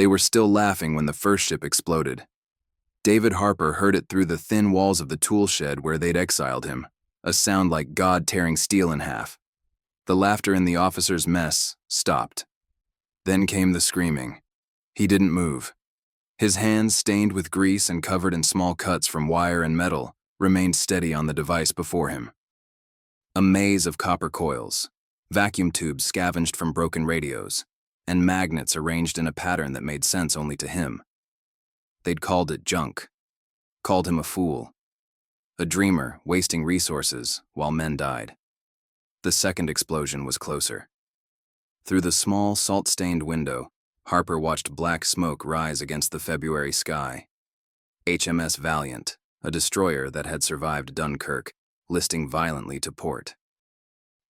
They were still laughing when the first ship exploded. David Harper heard it through the thin walls of the tool shed where they'd exiled him, a sound like God tearing steel in half. The laughter in the officers' mess stopped. Then came the screaming. He didn't move. His hands, stained with grease and covered in small cuts from wire and metal, remained steady on the device before him. A maze of copper coils, vacuum tubes scavenged from broken radios, and magnets arranged in a pattern that made sense only to him. They'd called it junk, called him a fool, a dreamer wasting resources while men died. The second explosion was closer. Through the small, salt-stained window, Harper watched black smoke rise against the February sky. HMS Valiant, a destroyer that had survived Dunkirk, listing violently to port.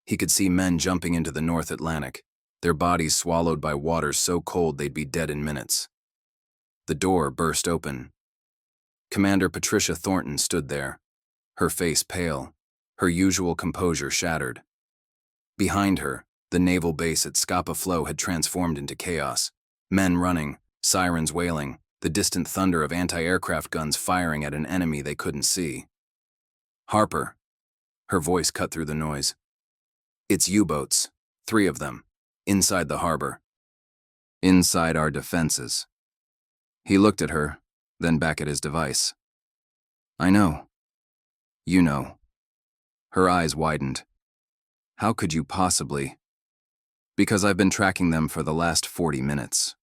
He could see men jumping into the North Atlantic, their bodies swallowed by water so cold they'd be dead in minutes. The door burst open. Commander Patricia Thornton stood there, her face pale, her usual composure shattered. Behind her, the naval base at Scapa Flow had transformed into chaos. Men running, sirens wailing, the distant thunder of anti-aircraft guns firing at an enemy they couldn't see. Harper. Her voice cut through the noise. It's U-boats, 3 of them, inside the harbor. Inside our defenses. He looked at her, then back at his device. I know. You know. Her eyes widened. How could you possibly? Because I've been tracking them for the last 40 minutes.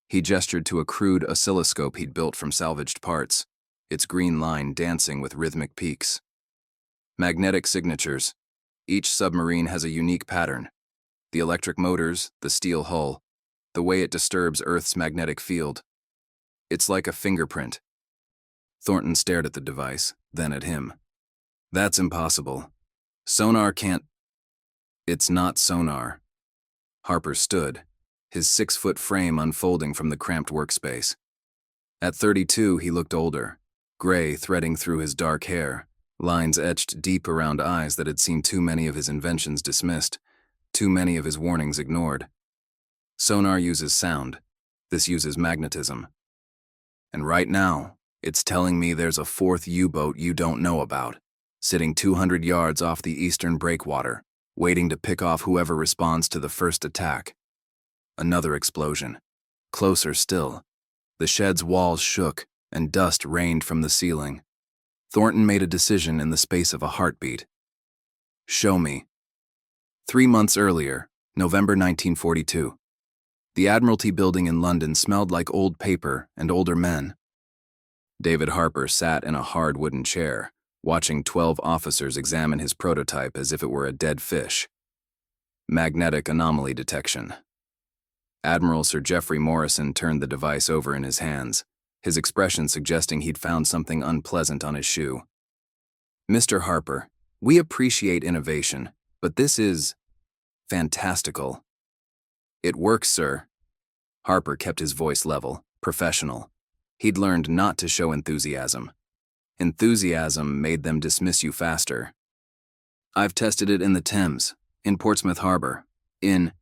He gestured to a crude oscilloscope he'd built from salvaged parts, its green line dancing with rhythmic peaks. Magnetic signatures. Each submarine has a unique pattern. The electric motors, the steel hull, the way it disturbs Earth's magnetic field. It's like a fingerprint. Thornton stared at the device, then at him. That's impossible. Sonar can't. It's not sonar. Harper stood, his 6-foot frame unfolding from the cramped workspace. At 32, he looked older, gray threading through his dark hair, lines etched deep around eyes that had seen too many of his inventions dismissed, too many of his warnings ignored. Sonar uses sound. This uses magnetism. And right now, it's telling me there's a 4th U-boat you don't know about, sitting 200 yards off the eastern breakwater, waiting to pick off whoever responds to the first attack. Another explosion. Closer still. The shed's walls shook, and dust rained from the ceiling. Thornton made a decision in the space of a heartbeat. Show me. 3 months earlier, November 1942. The Admiralty building in London smelled like old paper and older men. David Harper sat in a hard wooden chair, watching 12 officers examine his prototype as if it were a dead fish. Magnetic anomaly detection. Admiral Sir Geoffrey Morrison turned the device over in his hands, his expression suggesting he'd found something unpleasant on his shoe. Mr. Harper, we appreciate innovation, but this is fantastical. It works, sir. Harper kept his voice level, professional. He'd learned not to show enthusiasm. Enthusiasm made them dismiss you faster. I've tested it in the Thames, in Portsmouth Harbor, in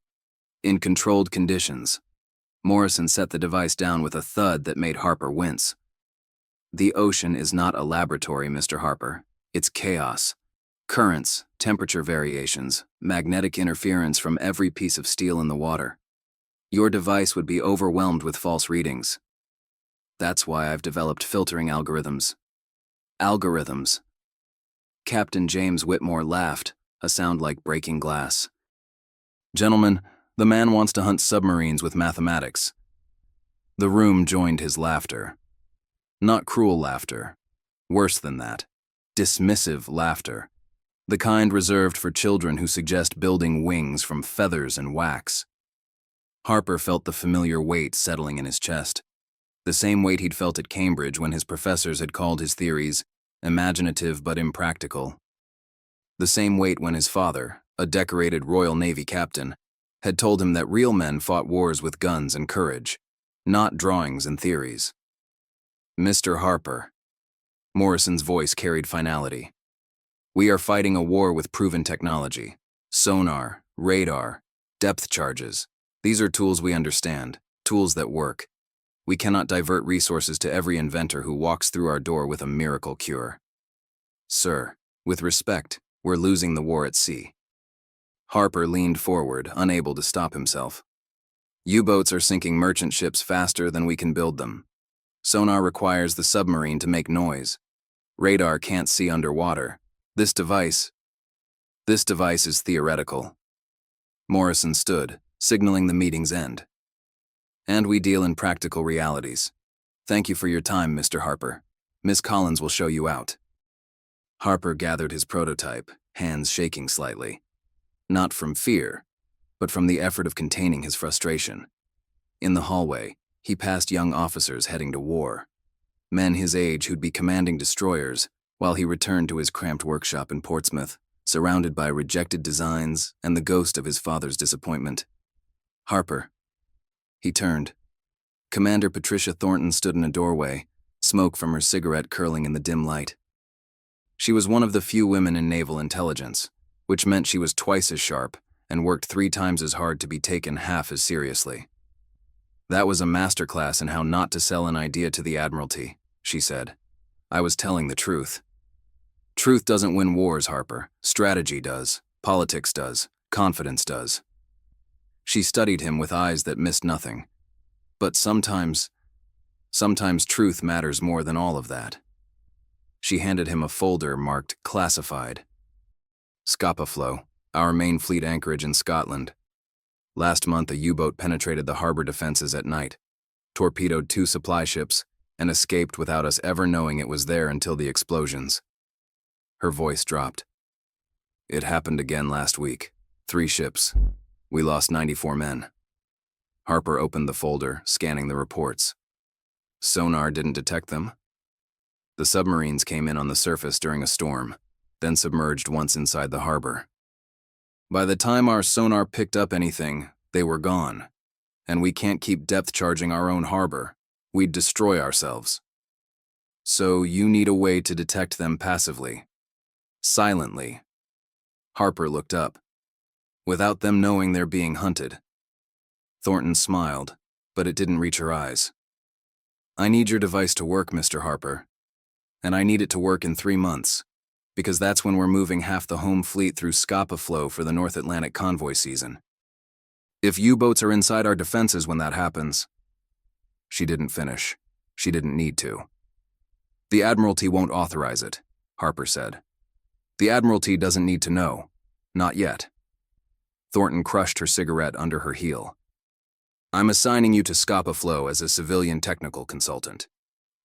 controlled conditions. Morrison set the device down with a thud that made Harper wince. The ocean is not a laboratory, Mr. Harper. It's chaos. Currents, temperature variations, magnetic interference from every piece of steel in the water. Your device would be overwhelmed with false readings. That's why I've developed filtering algorithms. Algorithms. Captain James Whitmore laughed, a sound like breaking glass. Gentlemen, the man wants to hunt submarines with mathematics. The room joined his laughter. Not cruel laughter. Worse than that. Dismissive laughter. The kind reserved for children who suggest building wings from feathers and wax. Harper felt the familiar weight settling in his chest. The same weight he'd felt at Cambridge when his professors had called his theories imaginative but impractical. The same weight when his father, a decorated Royal Navy captain, had told him that real men fought wars with guns and courage, not drawings and theories. Mr. Harper. Morrison's voice carried finality. We are fighting a war with proven technology. Sonar, radar, depth charges. These are tools we understand. Tools that work. We cannot divert resources to every inventor who walks through our door with a miracle cure. Sir, with respect, we're losing the war at sea. Harper leaned forward, unable to stop himself. U-boats are sinking merchant ships faster than we can build them. Sonar requires the submarine to make noise. Radar can't see underwater. This device is theoretical. Morrison stood, signaling the meeting's end. And we deal in practical realities. Thank you for your time, Mr. Harper. Miss Collins will show you out. Harper gathered his prototype, hands shaking slightly. Not from fear, but from the effort of containing his frustration. In the hallway, he passed young officers heading to war. Men his age who'd be commanding destroyers, while he returned to his cramped workshop in Portsmouth, surrounded by rejected designs and the ghost of his father's disappointment. Harper. He turned. Commander Patricia Thornton stood in a doorway, smoke from her cigarette curling in the dim light. She was one of the few women in naval intelligence, which meant she was twice as sharp and worked 3 times as hard to be taken half as seriously. That was a masterclass in how not to sell an idea to the Admiralty, she said. I was telling the truth. Truth doesn't win wars, Harper. Strategy does. Politics does. Confidence does. She studied him with eyes that missed nothing. But sometimes truth matters more than all of that. She handed him a folder marked Classified. Scapa-Flow, our main fleet anchorage in Scotland. Last month, a U-boat penetrated the harbor defenses at night, torpedoed 2 supply ships, and escaped without us ever knowing it was there until the explosions. Her voice dropped. It happened again last week. 3 ships. We lost 94 men. Harper opened the folder, scanning the reports. Sonar didn't detect them. The submarines came in on the surface during a storm, then submerged once inside the harbor. By the time our sonar picked up anything, they were gone. And we can't keep depth charging our own harbor. We'd destroy ourselves. So you need a way to detect them passively. Silently. Harper looked up. Without them knowing they're being hunted. Thornton smiled, but it didn't reach her eyes. I need your device to work, Mr. Harper. And I need it to work in 3 months, because that's when we're moving half the home fleet through Scapa-Flow for the North Atlantic convoy season. If U-boats are inside our defenses when that happens. She didn't finish. She didn't need to. The Admiralty won't authorize it, Harper said. The Admiralty doesn't need to know. Not yet. Thornton crushed her cigarette under her heel. I'm assigning you to Scapa-Flow as a civilian technical consultant.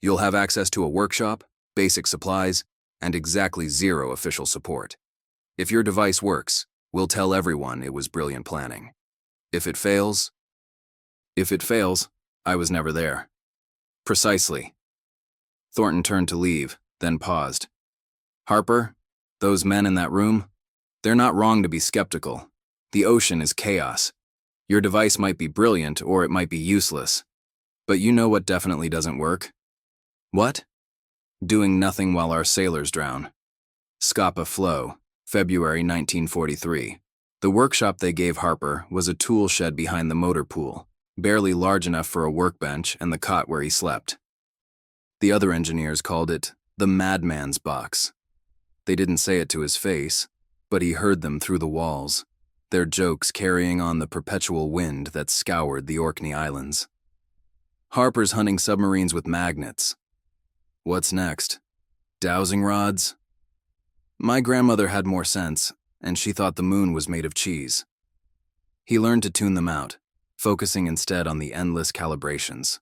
You'll have access to a workshop, basic supplies, and exactly 0 official support. If your device works, we'll tell everyone it was brilliant planning. If it fails, I was never there. Precisely. Thornton turned to leave, then paused. Harper, those men in that room, they're not wrong to be skeptical. The ocean is chaos. Your device might be brilliant or it might be useless. But you know what definitely doesn't work? What? Doing nothing while our sailors drown. Scapa-Flow, February 1943. The workshop they gave Harper was a tool shed behind the motor pool, barely large enough for a workbench and the cot where he slept. The other engineers called it the madman's box. They didn't say it to his face, but he heard them through the walls, their jokes carrying on the perpetual wind that scoured the Orkney Islands. Harper's hunting submarines with magnets. What's next? Dowsing rods? My grandmother had more sense, and she thought the moon was made of cheese. He learned to tune them out, focusing instead on the endless calibrations.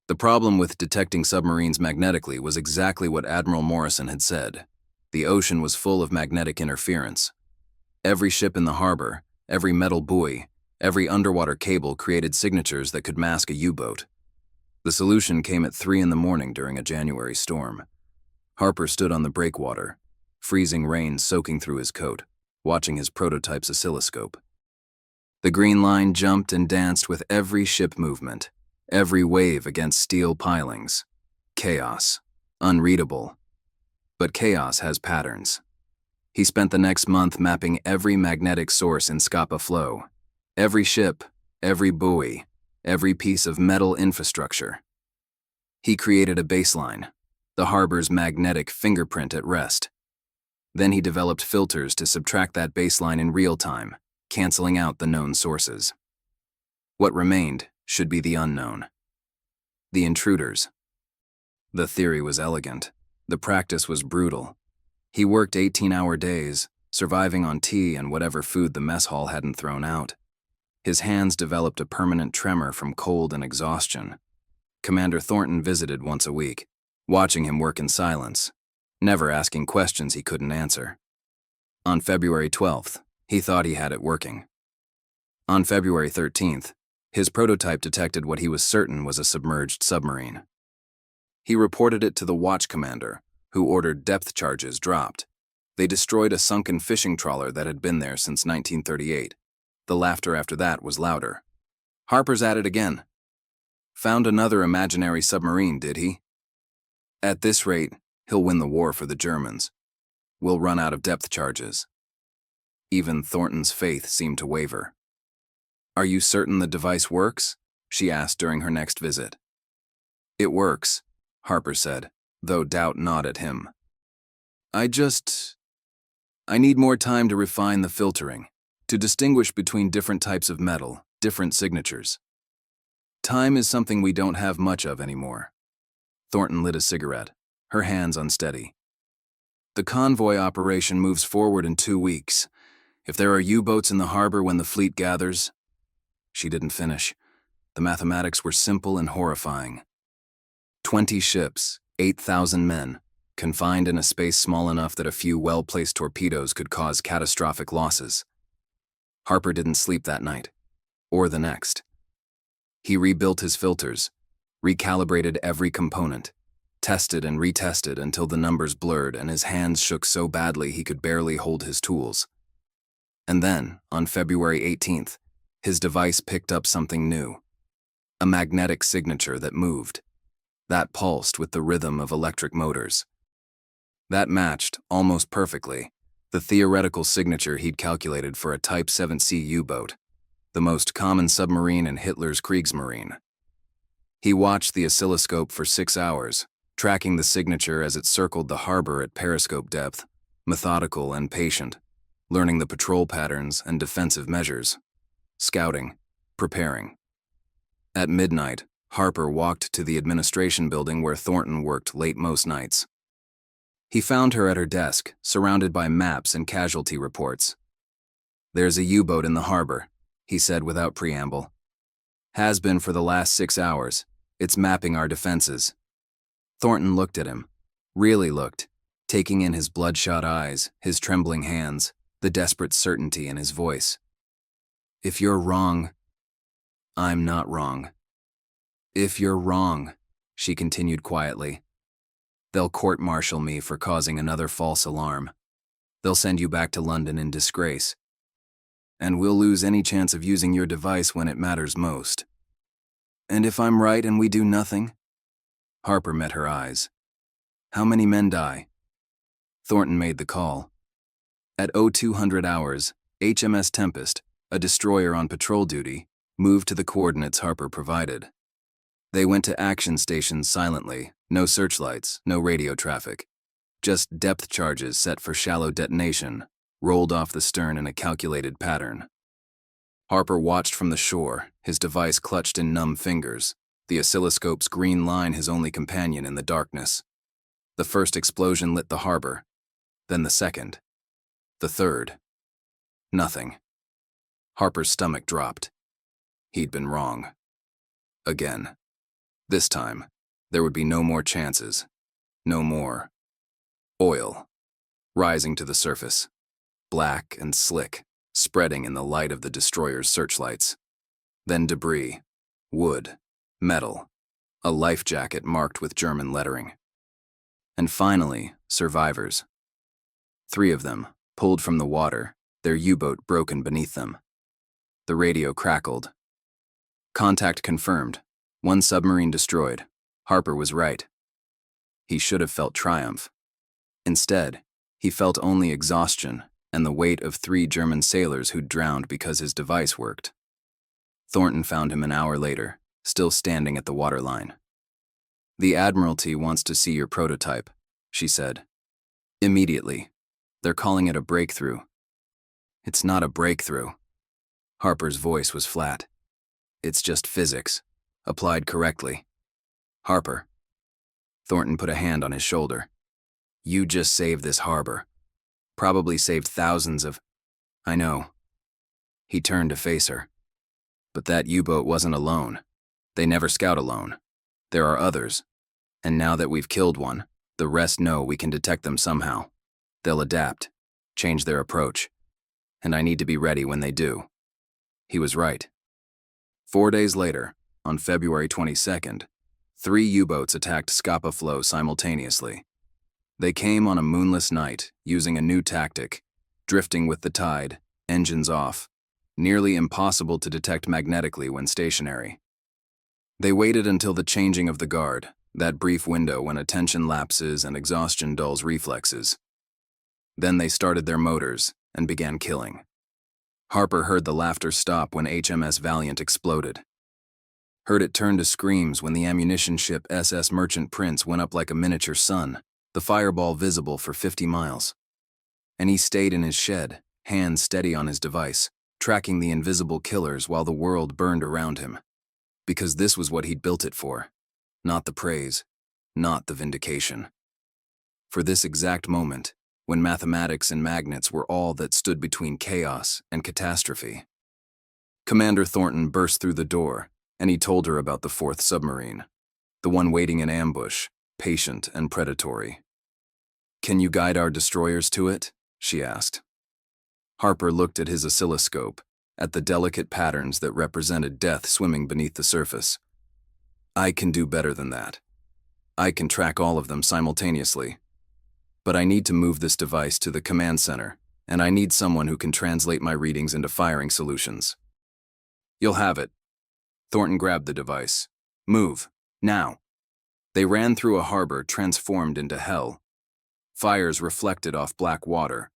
The problem with detecting submarines magnetically was exactly what Admiral Morrison had said. The ocean was full of magnetic interference. Every ship in the harbor, every metal buoy, every underwater cable created signatures that could mask a U-boat. The solution came at 3 a.m. during a January storm. Harper stood on the breakwater, freezing rain soaking through his coat, watching his prototype's oscilloscope. The green line jumped and danced with every ship movement, every wave against steel pilings. Chaos. Unreadable. But chaos has patterns. He spent the next month mapping every magnetic source in Scapa-Flow. Every ship, every buoy, every piece of metal infrastructure. He created a baseline, the harbor's magnetic fingerprint at rest. Then he developed filters to subtract that baseline in real time, canceling out the known sources. What remained should be the unknown. The intruders. The theory was elegant. The practice was brutal. He worked 18-hour days, surviving on tea and whatever food the mess hall hadn't thrown out. His hands developed a permanent tremor from cold and exhaustion. Commander Thornton visited once a week, watching him work in silence, never asking questions he couldn't answer. On February 12th, he thought he had it working. On February 13th, his prototype detected what he was certain was a submerged submarine. He reported it to the watch commander, who ordered depth charges dropped. They destroyed a sunken fishing trawler that had been there since 1938. The laughter after that was louder. Harper's at it again. Found another imaginary submarine, did he? At this rate, he'll win the war for the Germans. We'll run out of depth charges. Even Thornton's faith seemed to waver. Are you certain the device works? She asked during her next visit. It works, Harper said, though doubt gnawed at him. I need more time to refine the filtering, to distinguish between different types of metal, different signatures. Time is something we don't have much of anymore. Thornton lit a cigarette, her hands unsteady. The convoy operation moves forward in 2 weeks. If there are U-boats in the harbor when the fleet gathers... She didn't finish. The mathematics were simple and horrifying. 20 ships, 8,000 men, confined in a space small enough that a few well-placed torpedoes could cause catastrophic losses. Harper didn't sleep that night, or the next. He rebuilt his filters, recalibrated every component, tested and retested until the numbers blurred and his hands shook so badly he could barely hold his tools. And then, on February 18th, his device picked up something new. A magnetic signature that moved. That pulsed with the rhythm of electric motors. That matched, almost perfectly, the theoretical signature he'd calculated for a Type 7C U-boat, the most common submarine in Hitler's Kriegsmarine. He watched the oscilloscope for 6 hours, tracking the signature as it circled the harbor at periscope depth, methodical and patient, learning the patrol patterns and defensive measures, scouting, preparing. At midnight, Harper walked to the administration building where Thornton worked late most nights. He found her at her desk, surrounded by maps and casualty reports. There's a U-boat in the harbor, he said without preamble. Has been for the last 6 hours. It's mapping our defenses. Thornton looked at him, really looked, taking in his bloodshot eyes, his trembling hands, the desperate certainty in his voice. If you're wrong, I'm not wrong. If you're wrong, she continued quietly, they'll court-martial me for causing another false alarm. They'll send you back to London in disgrace. And we'll lose any chance of using your device when it matters most. And if I'm right and we do nothing? Harper met her eyes. How many men die? Thornton made the call. At 0200 hours, HMS Tempest, a destroyer on patrol duty, moved to the coordinates Harper provided. They went to action stations silently, no searchlights, no radio traffic. Just depth charges set for shallow detonation, rolled off the stern in a calculated pattern. Harper watched from the shore, his device clutched in numb fingers, the oscilloscope's green line his only companion in the darkness. The first explosion lit the harbor, then the second, the third. Nothing. Harper's stomach dropped. He'd been wrong. Again. This time, there would be no more chances. No more. Oil. Rising to the surface. Black and slick, spreading in the light of the destroyer's searchlights. Then debris. Wood. Metal. A life jacket marked with German lettering. And finally, survivors. 3 of them, pulled from the water, their U-boat broken beneath them. The radio crackled. Contact confirmed. 1 submarine destroyed. Harper was right. He should have felt triumph. Instead, he felt only exhaustion and the weight of 3 German sailors who'd drowned because his device worked. Thornton found him an hour later, still standing at the waterline. "The Admiralty wants to see your prototype," she said. "Immediately. They're calling it a breakthrough." "It's not a breakthrough." Harper's voice was flat. "It's just physics, applied correctly." "Harper." Thornton put a hand on his shoulder. "You just saved this harbor. Probably saved thousands of—" "I know." He turned to face her. "But that U-boat wasn't alone. They never scout alone. There are others. And now that we've killed one, the rest know we can detect them somehow. They'll adapt, change their approach. And I need to be ready when they do." He was right. 4 days later, on February 22nd, 3 U-boats attacked Scapa Flow simultaneously. They came on a moonless night, using a new tactic, drifting with the tide, engines off, nearly impossible to detect magnetically when stationary. They waited until the changing of the guard, that brief window when attention lapses and exhaustion dulls reflexes. Then they started their motors and began killing. Harper heard the laughter stop when HMS Valiant exploded. Heard it turn to screams when the ammunition ship SS Merchant Prince went up like a miniature sun, the fireball visible for 50 miles. And he stayed in his shed, hands steady on his device, tracking the invisible killers while the world burned around him. Because this was what he'd built it for. Not the praise, not the vindication. For this exact moment, when mathematics and magnets were all that stood between chaos and catastrophe. Commander Thornton burst through the door, and he told her about the 4th submarine, the one waiting in ambush, patient and predatory. "Can you guide our destroyers to it?" she asked. Harper looked at his oscilloscope, at the delicate patterns that represented death swimming beneath the surface. "I can do better than that. I can track all of them simultaneously. But I need to move this device to the command center, and I need someone who can translate my readings into firing solutions." "You'll have it." Thornton grabbed the device. "Move, now." They ran through a harbor transformed into hell. Fires reflected off black water.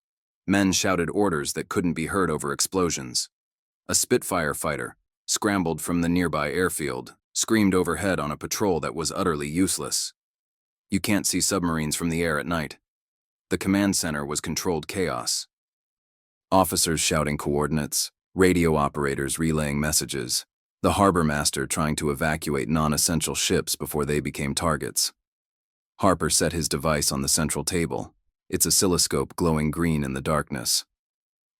Men shouted orders that couldn't be heard over explosions. A Spitfire fighter, scrambled from the nearby airfield, screamed overhead on a patrol that was utterly useless. You can't see submarines from the air at night. The command center was controlled chaos. Officers shouting coordinates, radio operators relaying messages, the harbor master trying to evacuate non-essential ships before they became targets. Harper set his device on the central table, its oscilloscope glowing green in the darkness.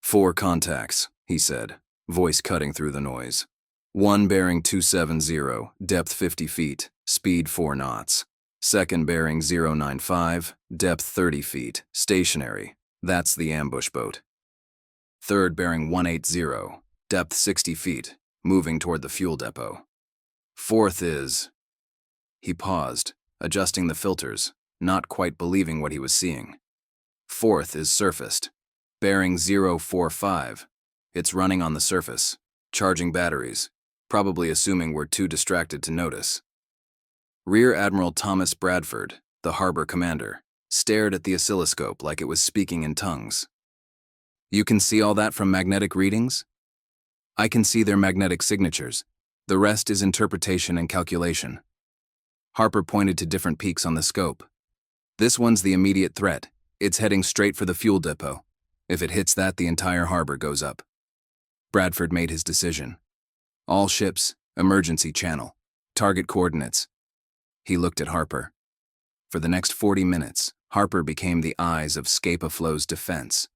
"4 contacts," he said, voice cutting through the noise. "One bearing 270, depth 50 feet, speed 4 knots. Second bearing 095, depth 30 feet, stationary. That's the ambush boat. Third bearing 180, depth 60 feet, moving toward the fuel depot. Fourth is..." He paused, adjusting the filters, not quite believing what he was seeing. "Fourth is surfaced. Bearing 045. It's running on the surface, charging batteries, probably assuming we're too distracted to notice." Rear Admiral Thomas Bradford, the harbor commander, stared at the oscilloscope like it was speaking in tongues. "You can see all that from magnetic readings?" "I can see their magnetic signatures. The rest is interpretation and calculation." Harper pointed to different peaks on the scope. "This one's the immediate threat. It's heading straight for the fuel depot. If it hits that, the entire harbor goes up." Bradford made his decision. "All ships, emergency channel, target coordinates." He looked at Harper. For the next 40 minutes, Harper became the eyes of Scapa Flow's defense.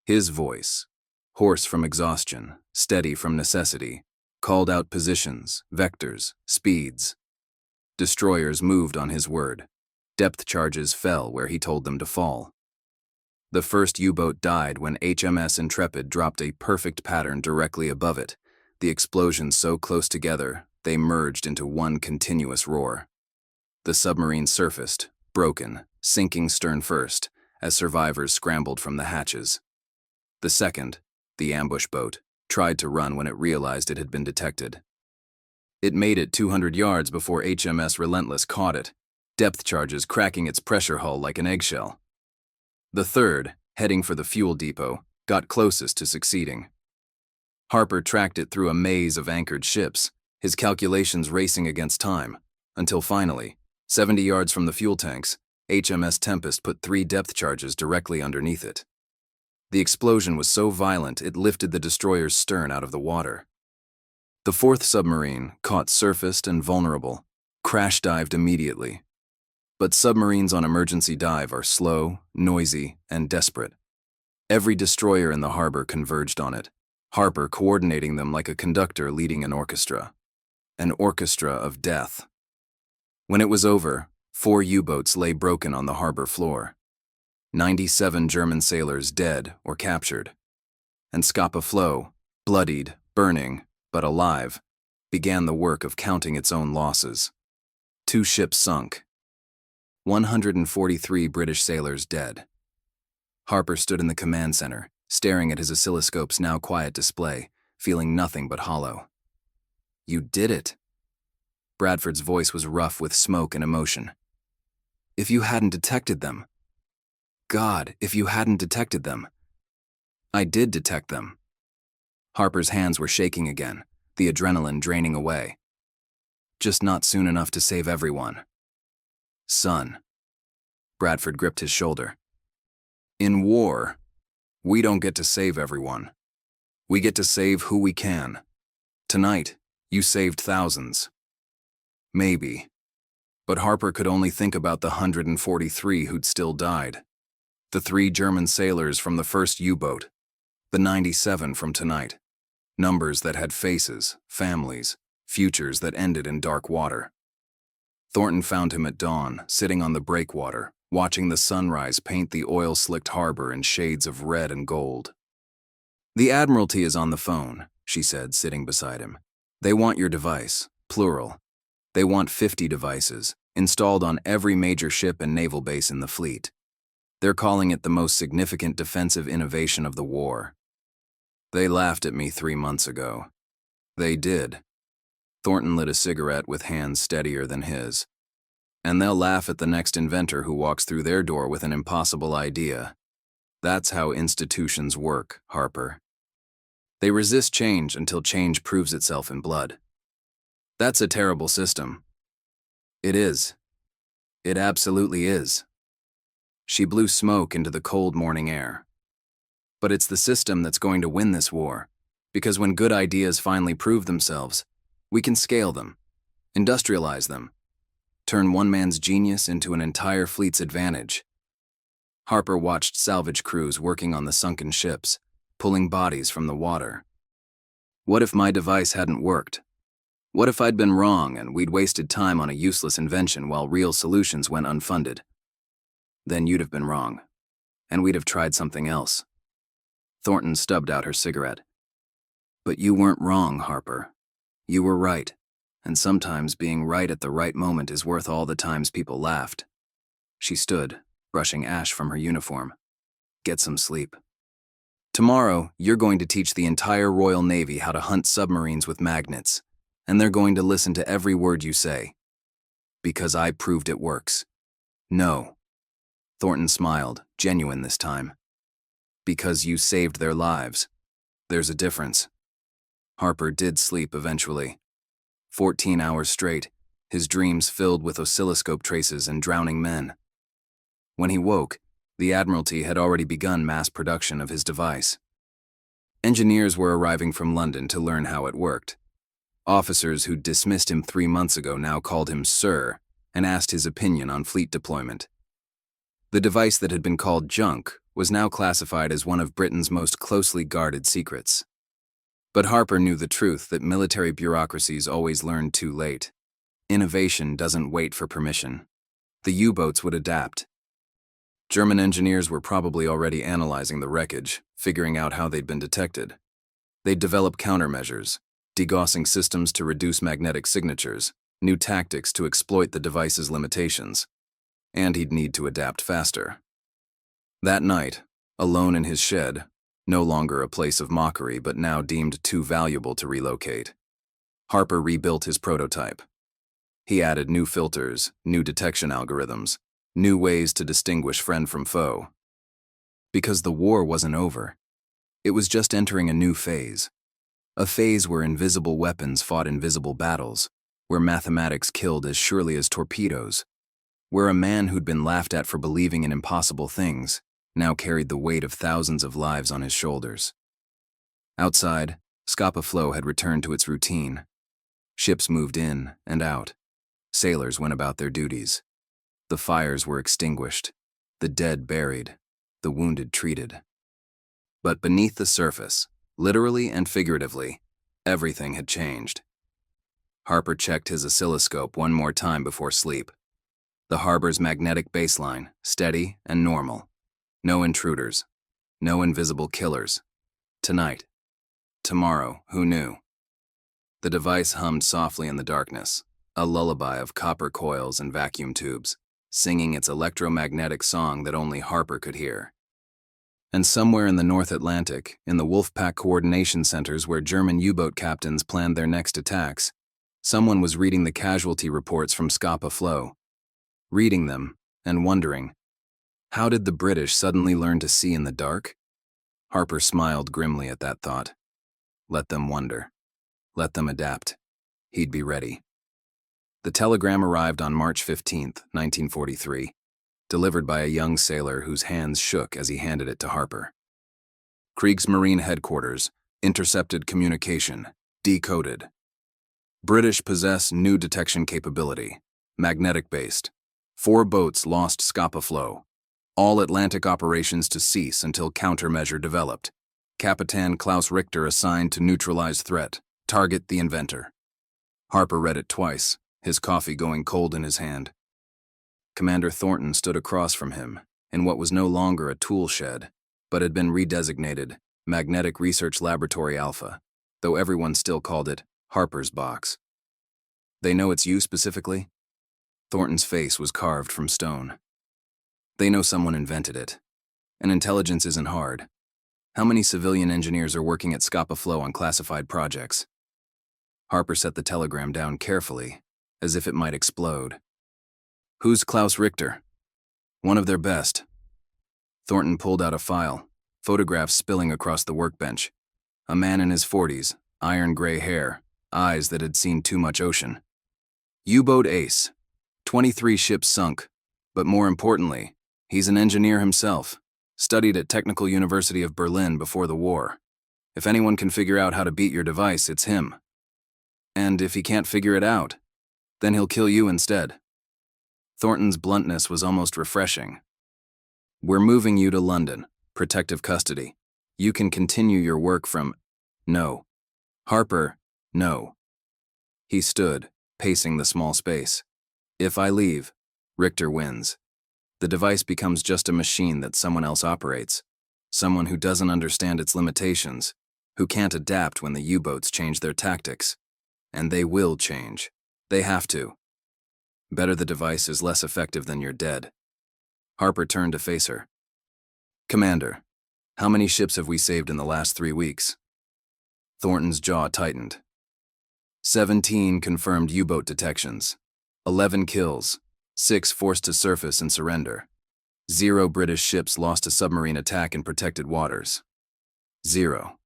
His voice, hoarse from exhaustion, steady from necessity, called out positions, vectors, speeds. Destroyers moved on his word. Depth charges fell where he told them to fall. The first U-boat died when HMS Intrepid dropped a perfect pattern directly above it, the explosions so close together they merged into one continuous roar. The submarine surfaced, broken, sinking stern first, as survivors scrambled from the hatches. The second, the ambush boat, tried to run when it realized it had been detected. It made it 200 yards before HMS Relentless caught it, depth charges cracking its pressure hull like an eggshell. The third, heading for the fuel depot, got closest to succeeding. Harper tracked it through a maze of anchored ships, his calculations racing against time, until finally, 70 yards from the fuel tanks, HMS Tempest put 3 depth charges directly underneath it. The explosion was so violent it lifted the destroyer's stern out of the water. The 4th submarine, caught surfaced and vulnerable, crash-dived immediately. But submarines on emergency dive are slow, noisy, and desperate. Every destroyer in the harbor converged on it, Harper coordinating them like a conductor leading an orchestra. An orchestra of death. When it was over, 4 U-boats lay broken on the harbor floor. 97 German sailors dead or captured. And Scapa Flow, bloodied, burning, but alive, began the work of counting its own losses. 2 ships sunk. 143 British sailors dead. Harper stood in the command center, staring at his oscilloscope's now quiet display, feeling nothing but hollow. "You did it." Bradford's voice was rough with smoke and emotion. "If you hadn't detected them. God, if you hadn't detected them." "I did detect them." Harper's hands were shaking again, the adrenaline draining away. "Just not soon enough to save everyone." "Son." Bradford gripped his shoulder. "In war, we don't get to save everyone. We get to save who we can. Tonight, you saved thousands." Maybe. But Harper could only think about the 143 who'd still died. The 3 German sailors from the first U-boat. The 97 from tonight. Numbers that had faces, families, futures that ended in dark water. Thornton found him at dawn, sitting on the breakwater, watching the sunrise paint the oil-slicked harbor in shades of red and gold. "The Admiralty is on the phone," she said, sitting beside him. "They want your device, plural. They want 50 devices, installed on every major ship and naval base in the fleet. They're calling it the most significant defensive innovation of the war. They laughed at me 3 months ago. They did." Thornton lit a cigarette with hands steadier than his. "And they'll laugh at the next inventor who walks through their door with an impossible idea. That's how institutions work, Harper. They resist change until change proves itself in blood. That's a terrible system." "It is. It absolutely is." She blew smoke into the cold morning air. "But it's the system that's going to win this war, because when good ideas finally prove themselves, we can scale them, industrialize them, turn one man's genius into an entire fleet's advantage." Harper watched salvage crews working on the sunken ships, pulling bodies from the water. "What if my device hadn't worked? What if I'd been wrong and we'd wasted time on a useless invention while real solutions went unfunded?" "Then you'd have been wrong, and we'd have tried something else." Thornton stubbed out her cigarette. "But you weren't wrong, Harper. You were right, and sometimes being right at the right moment is worth all the times people laughed." She stood, brushing ash from her uniform. "Get some sleep. Tomorrow, you're going to teach the entire Royal Navy how to hunt submarines with magnets, and they're going to listen to every word you say. Because I proved it works." "No." Thornton smiled, genuine this time. "Because you saved their lives. There's a difference." Harper did sleep eventually. 14 hours straight, his dreams filled with oscilloscope traces and drowning men. When he woke, the Admiralty had already begun mass production of his device. Engineers were arriving from London to learn how it worked. Officers who'd dismissed him 3 months ago now called him Sir and asked his opinion on fleet deployment. The device that had been called junk was now classified as one of Britain's most closely guarded secrets. But Harper knew the truth that military bureaucracies always learn too late. Innovation doesn't wait for permission. The U-boats would adapt. German engineers were probably already analyzing the wreckage, figuring out how they'd been detected. They'd develop countermeasures, degaussing systems to reduce magnetic signatures, new tactics to exploit the device's limitations. And he'd need to adapt faster. That night, alone in his shed, no longer a place of mockery but now deemed too valuable to relocate, Harper rebuilt his prototype. He added new filters, new detection algorithms, new ways to distinguish friend from foe. Because the war wasn't over. It was just entering a new phase. A phase where invisible weapons fought invisible battles, where mathematics killed as surely as torpedoes, where a man who'd been laughed at for believing in impossible things now carried the weight of thousands of lives on his shoulders. Outside, Scapa Flow had returned to its routine. Ships moved in and out. Sailors went about their duties. The fires were extinguished, the dead buried, the wounded treated. But beneath the surface, literally and figuratively, everything had changed. Harper checked his oscilloscope one more time before sleep. The harbor's magnetic baseline, steady and normal. No intruders. No invisible killers. Tonight. Tomorrow, who knew? The device hummed softly in the darkness, a lullaby of copper coils and vacuum tubes, singing its electromagnetic song that only Harper could hear. And somewhere in the North Atlantic, in the Wolfpack coordination centers where German U-boat captains planned their next attacks, someone was reading the casualty reports from Scapa Flow. Reading them, and wondering, how did the British suddenly learn to see in the dark? Harper smiled grimly at that thought. Let them wonder. Let them adapt. He'd be ready. The telegram arrived on March 15, 1943, delivered by a young sailor whose hands shook as he handed it to Harper. Kriegsmarine Headquarters, intercepted communication, decoded. British possess new detection capability, magnetic-based. 4 boats lost Scapa Flow. All Atlantic operations to cease until countermeasure developed. Capitan Klaus Richter assigned to neutralize threat. Target the inventor. Harper read it twice, his coffee going cold in his hand. Commander Thornton stood across from him, in what was no longer a tool shed, but had been redesignated Magnetic Research Laboratory Alpha, though everyone still called it Harper's box. They know it's you specifically? Thornton's face was carved from stone. They know someone invented it. And intelligence isn't hard. How many civilian engineers are working at Scapa Flow on classified projects? Harper set the telegram down carefully, as if it might explode. Who's Klaus Richter? One of their best. Thornton pulled out a file, photographs spilling across the workbench. A man in his 40s, iron-gray hair, eyes that had seen too much ocean. U-boat ace. 23 ships sunk. But more importantly, he's an engineer himself. Studied at Technical University of Berlin before the war. If anyone can figure out how to beat your device, it's him. And if he can't figure it out, then he'll kill you instead. Thornton's bluntness was almost refreshing. We're moving you to London, protective custody. You can continue your work from... No. Harper, no. He stood, pacing the small space. If I leave, Richter wins. The device becomes just a machine that someone else operates. Someone who doesn't understand its limitations, who can't adapt when the U-boats change their tactics. And they will change. They have to. Better the device is less effective than you're dead. Harper turned to face her. Commander, how many ships have we saved in the last 3 weeks? Thornton's jaw tightened. 17 confirmed U-boat detections. 11 kills. 6 forced to surface and surrender. 0 British ships lost to submarine attack in protected waters. 0.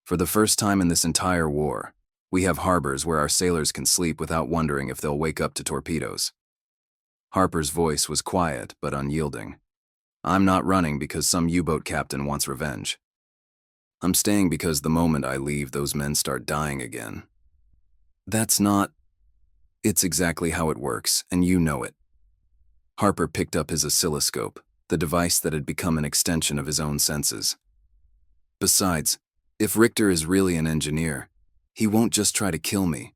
For the first time in this entire war, we have harbors where our sailors can sleep without wondering if they'll wake up to torpedoes. Harper's voice was quiet but unyielding. I'm not running because some U-boat captain wants revenge. I'm staying because the moment I leave, those men start dying again. That's not... It's exactly how it works, and you know it. Harper picked up his oscilloscope, the device that had become an extension of his own senses. Besides, if Richter is really an engineer, he won't just try to kill me.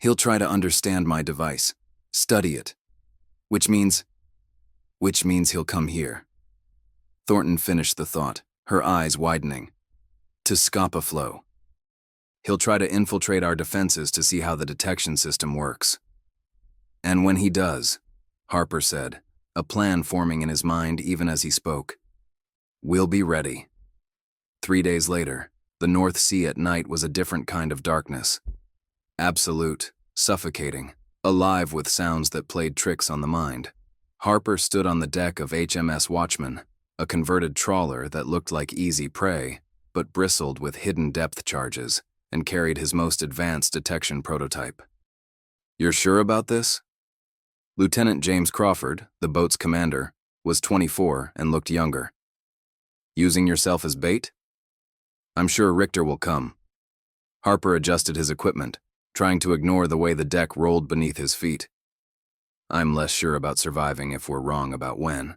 He'll try to understand my device, study it. Which means he'll come here. Thornton finished the thought, her eyes widening. To Scapa Flow. He'll try to infiltrate our defenses to see how the detection system works. And when he does, Harper said, a plan forming in his mind even as he spoke, we'll be ready. 3 days later, the North Sea at night was a different kind of darkness. Absolute, suffocating, alive with sounds that played tricks on the mind. Harper stood on the deck of HMS Watchman, a converted trawler that looked like easy prey, but bristled with hidden depth charges, and carried his most advanced detection prototype. "You're sure about this?" Lieutenant James Crawford, the boat's commander, was 24 and looked younger. "Using yourself as bait?" "I'm sure Richter will come." Harper adjusted his equipment, trying to ignore the way the deck rolled beneath his feet. "I'm less sure about surviving if we're wrong about when."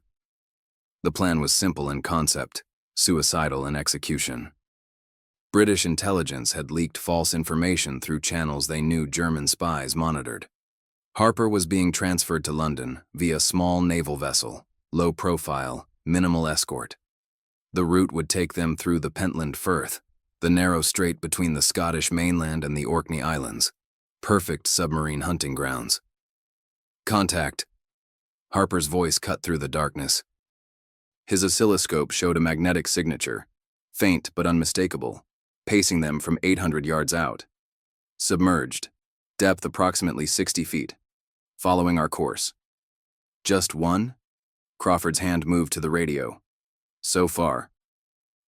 The plan was simple in concept, suicidal in execution. British intelligence had leaked false information through channels they knew German spies monitored. Harper was being transferred to London via small naval vessel, low profile, minimal escort. The route would take them through the Pentland Firth, the narrow strait between the Scottish mainland and the Orkney Islands. Perfect submarine hunting grounds. "Contact." Harper's voice cut through the darkness. His oscilloscope showed a magnetic signature, faint but unmistakable, pacing them from 800 yards out. "Submerged. Depth approximately 60 feet. Following our course." "Just one?" Crawford's hand moved to the radio. "So far."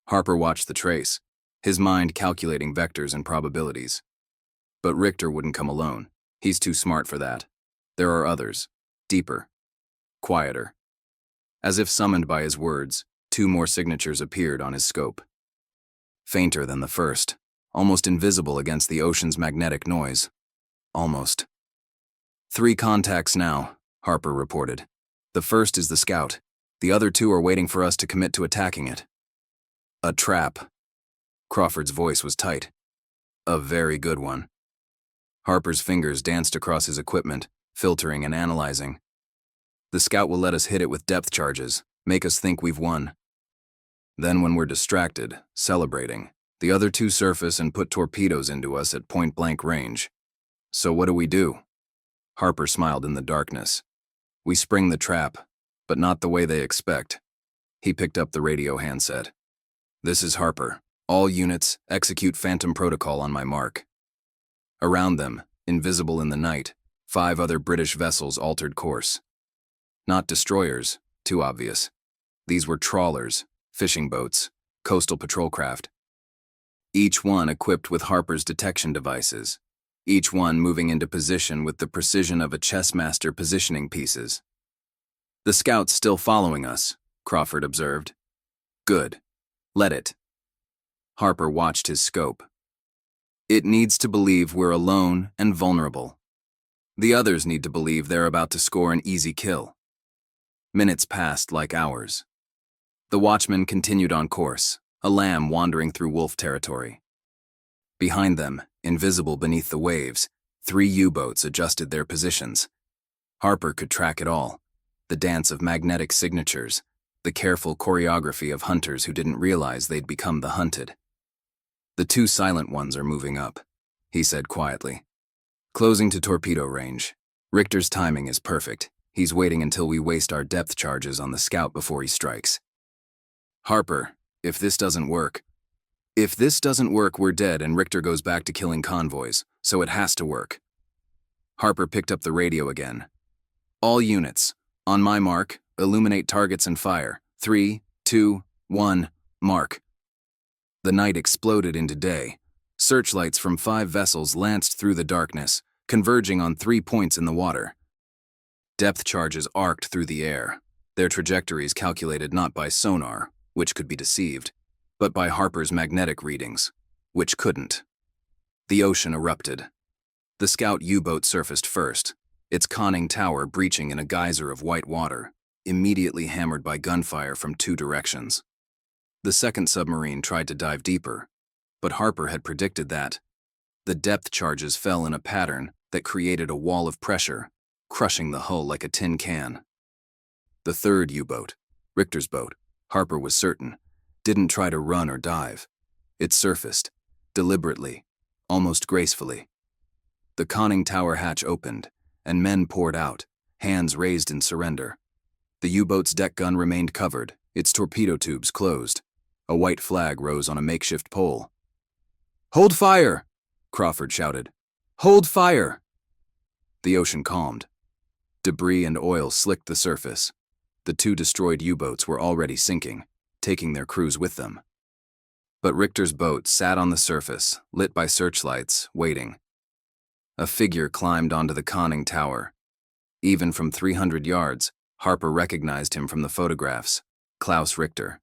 Harper watched the trace, his mind calculating vectors and probabilities. But Richter wouldn't come alone. He's too smart for that. There are others. Deeper. Quieter. As if summoned by his words, 2 more signatures appeared on his scope. Fainter than the first, almost invisible against the ocean's magnetic noise. Almost. 3 contacts now, Harper reported. The first is the scout. The other 2 are waiting for us to commit to attacking it. "A trap." Crawford's voice was tight. "A very good one." Harper's fingers danced across his equipment, filtering and analyzing. "The scout will let us hit it with depth charges, make us think we've won. Then when we're distracted, celebrating, the other 2 surface and put torpedoes into us at point-blank range. So what do?" Harper smiled in the darkness. "We spring the trap, but not the way they expect." He picked up the radio handset. "This is Harper. All units, execute Phantom Protocol on my mark." Around them, invisible in the night, 5 other British vessels altered course. Not destroyers, too obvious. These were trawlers, fishing boats, coastal patrol craft. Each one equipped with Harper's detection devices. Each one moving into position with the precision of a chess master positioning pieces. "The scout's still following us," Crawford observed. "Good. Let it." Harper watched his scope. "It needs to believe we're alone and vulnerable. The others need to believe they're about to score an easy kill." Minutes passed like hours. The watchman continued on course, a lamb wandering through wolf territory. Behind them, invisible beneath the waves, 3 U-boats adjusted their positions. Harper could track it all. The dance of magnetic signatures, the careful choreography of hunters who didn't realize they'd become the hunted. "The 2 silent ones are moving up," he said quietly. "Closing to torpedo range. Richter's timing is perfect. He's waiting until we waste our depth charges on the scout before he strikes." "Harper, if this doesn't work..." "If this doesn't work, we're dead and Richter goes back to killing convoys, so it has to work." Harper picked up the radio again. "All units, on my mark, illuminate targets and fire. 3, 2, 1, mark." The night exploded into day. Searchlights from 5 vessels lanced through the darkness, converging on 3 points in the water. Depth charges arced through the air, their trajectories calculated not by sonar, which could be deceived, but by Harper's magnetic readings, which couldn't. The ocean erupted. The scout U-boat surfaced first, its conning tower breaching in a geyser of white water, immediately hammered by gunfire from 2 directions. The second submarine tried to dive deeper, but Harper had predicted that. The depth charges fell in a pattern that created a wall of pressure, crushing the hull like a tin can. The third U-boat, Richter's boat, Harper was certain, didn't try to run or dive. It surfaced, deliberately, almost gracefully. The conning tower hatch opened, and men poured out, hands raised in surrender. The U-boat's deck gun remained covered, its torpedo tubes closed. A white flag rose on a makeshift pole. "Hold fire!" Crawford shouted. "Hold fire!" The ocean calmed. Debris and oil slicked the surface. The 2 destroyed U-boats were already sinking, taking their crews with them. But Richter's boat sat on the surface, lit by searchlights, waiting. A figure climbed onto the conning tower. Even from 300 yards, Harper recognized him from the photographs, Klaus Richter.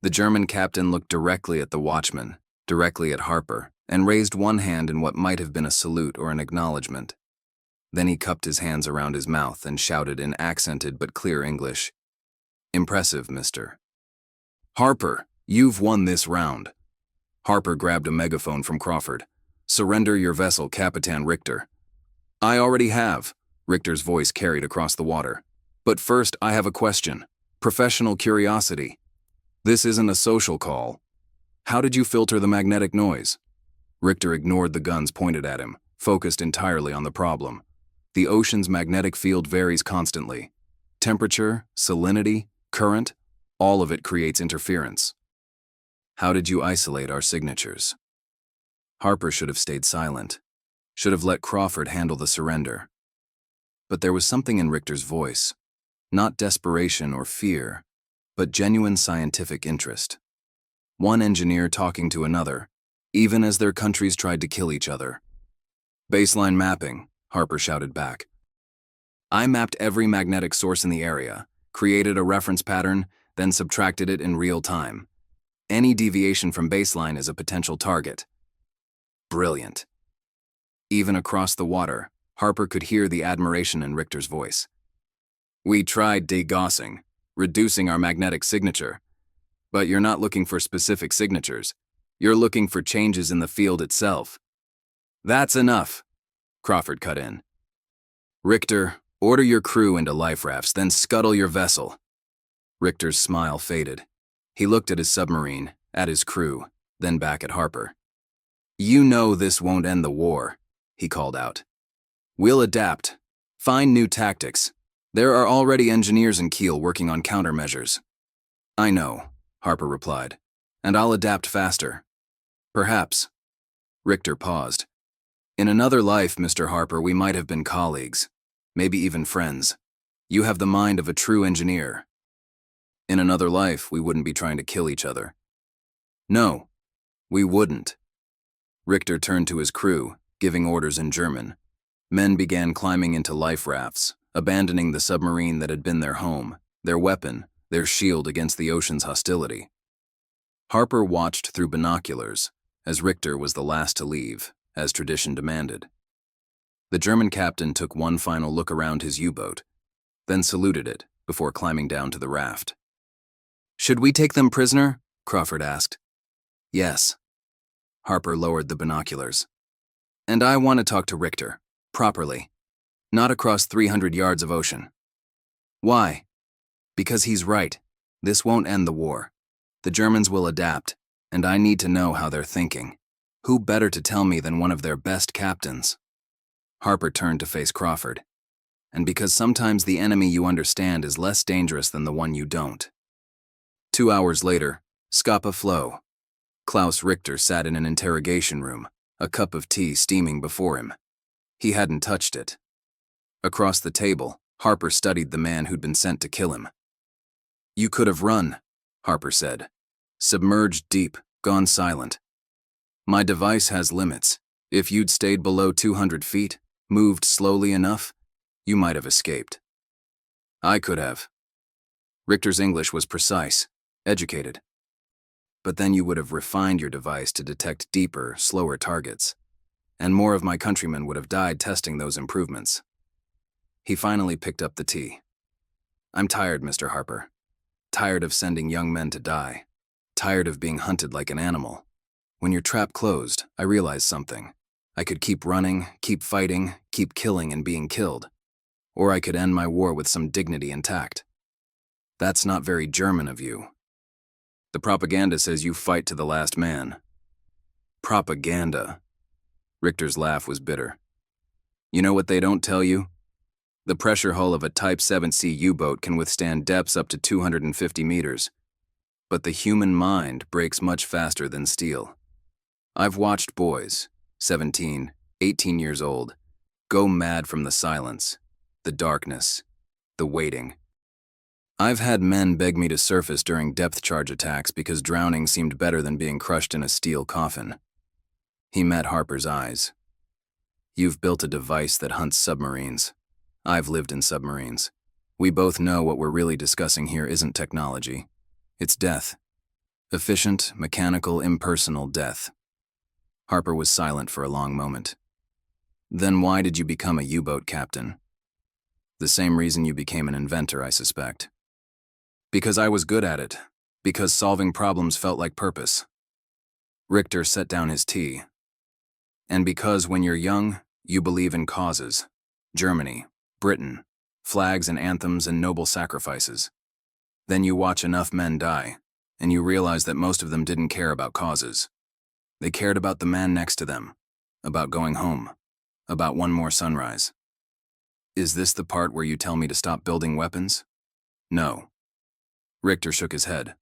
The German captain looked directly at the watchman, directly at Harper, and raised one hand in what might have been a salute or an acknowledgement. Then he cupped his hands around his mouth and shouted in accented but clear English, "Impressive, mister." "Harper, you've won this round." Harper grabbed a megaphone from Crawford. "Surrender your vessel, Capitan Richter." "I already have," Richter's voice carried across the water. "But first, I have a question. Professional curiosity. This isn't a social call. How did you filter the magnetic noise?" Richter ignored the guns pointed at him, focused entirely on the problem. The ocean's magnetic field varies constantly. Temperature, salinity, current, all of it creates interference. "How did you isolate our signatures?" Harper should have stayed silent, should have let Crawford handle the surrender. But there was something in Richter's voice, not desperation or fear, but genuine scientific interest. One engineer talking to another, even as their countries tried to kill each other. "Baseline mapping," Harper shouted back. "I mapped every magnetic source in the area, created a reference pattern, then subtracted it in real time. Any deviation from baseline is a potential target." Brilliant. Even across the water, Harper could hear the admiration in Richter's voice. "We tried degaussing, reducing our magnetic signature. But you're not looking for specific signatures. You're looking for changes in the field itself." "That's enough," Crawford cut in. "Richter, order your crew into life rafts, then scuttle your vessel." Richter's smile faded. He looked at his submarine, at his crew, then back at Harper. "You know this won't end the war," he called out. "We'll adapt, find new tactics. There are already engineers in Kiel working on countermeasures." "I know," Harper replied, "and I'll adapt faster. Perhaps." Richter paused. "In another life, Mr. Harper, we might have been colleagues, maybe even friends. You have the mind of a true engineer. In another life, we wouldn't be trying to kill each other." "No, we wouldn't." Richter turned to his crew, giving orders in German. Men began climbing into life rafts, abandoning the submarine that had been their home, their weapon, their shield against the ocean's hostility. Harper watched through binoculars, as Richter was the last to leave, as tradition demanded. The German captain took one final look around his U-boat, then saluted it before climbing down to the raft. "Should we take them prisoner?" Crawford asked. "Yes." Harper lowered the binoculars. "And I want to talk to Richter, properly, not across 300 yards of ocean." "Why?" "Because he's right. This won't end the war. The Germans will adapt, and I need to know how they're thinking. Who better to tell me than one of their best captains?" Harper turned to face Crawford. "And because sometimes the enemy you understand is less dangerous than the one you don't." 2 hours later, Scapa Flow. Klaus Richter sat in an interrogation room, a cup of tea steaming before him. He hadn't touched it. Across the table, Harper studied the man who'd been sent to kill him. "You could have run," Harper said. "Submerged deep, gone silent. My device has limits. If you'd stayed below 200 feet, moved slowly enough, you might have escaped." "I could have." Richter's English was precise, educated. "But then you would have refined your device to detect deeper, slower targets. And more of my countrymen would have died testing those improvements." He finally picked up the tea. "I'm tired, Mr. Harper. Tired of sending young men to die. Tired of being hunted like an animal. When your trap closed, I realized something. I could keep running, keep fighting, keep killing and being killed. Or I could end my war with some dignity intact. That's not very German of you. The propaganda says you fight to the last man." "Propaganda." Richter's laugh was bitter. "You know what they don't tell you? The pressure hull of a Type 7C U-boat can withstand depths up to 250 meters. But the human mind breaks much faster than steel. I've watched boys, 17, 18 years old, go mad from the silence, the darkness, the waiting. I've had men beg me to surface during depth charge attacks because drowning seemed better than being crushed in a steel coffin. He met Harper's eyes. You've built a device that hunts submarines. I've lived in submarines. We both know what we're really discussing here isn't technology. It's death. Efficient, mechanical, impersonal death. Harper was silent for a long moment. Then why did you become a U-boat captain? The same reason you became an inventor, I suspect. Because I was good at it. Because solving problems felt like purpose. Richter set down his tea. And because when you're young, you believe in causes. Germany, Britain, flags and anthems and noble sacrifices. Then you watch enough men die, and you realize that most of them didn't care about causes. They cared about the man next to them, about going home, about one more sunrise. Is this the part where you tell me to stop building weapons? No. Richter shook his head.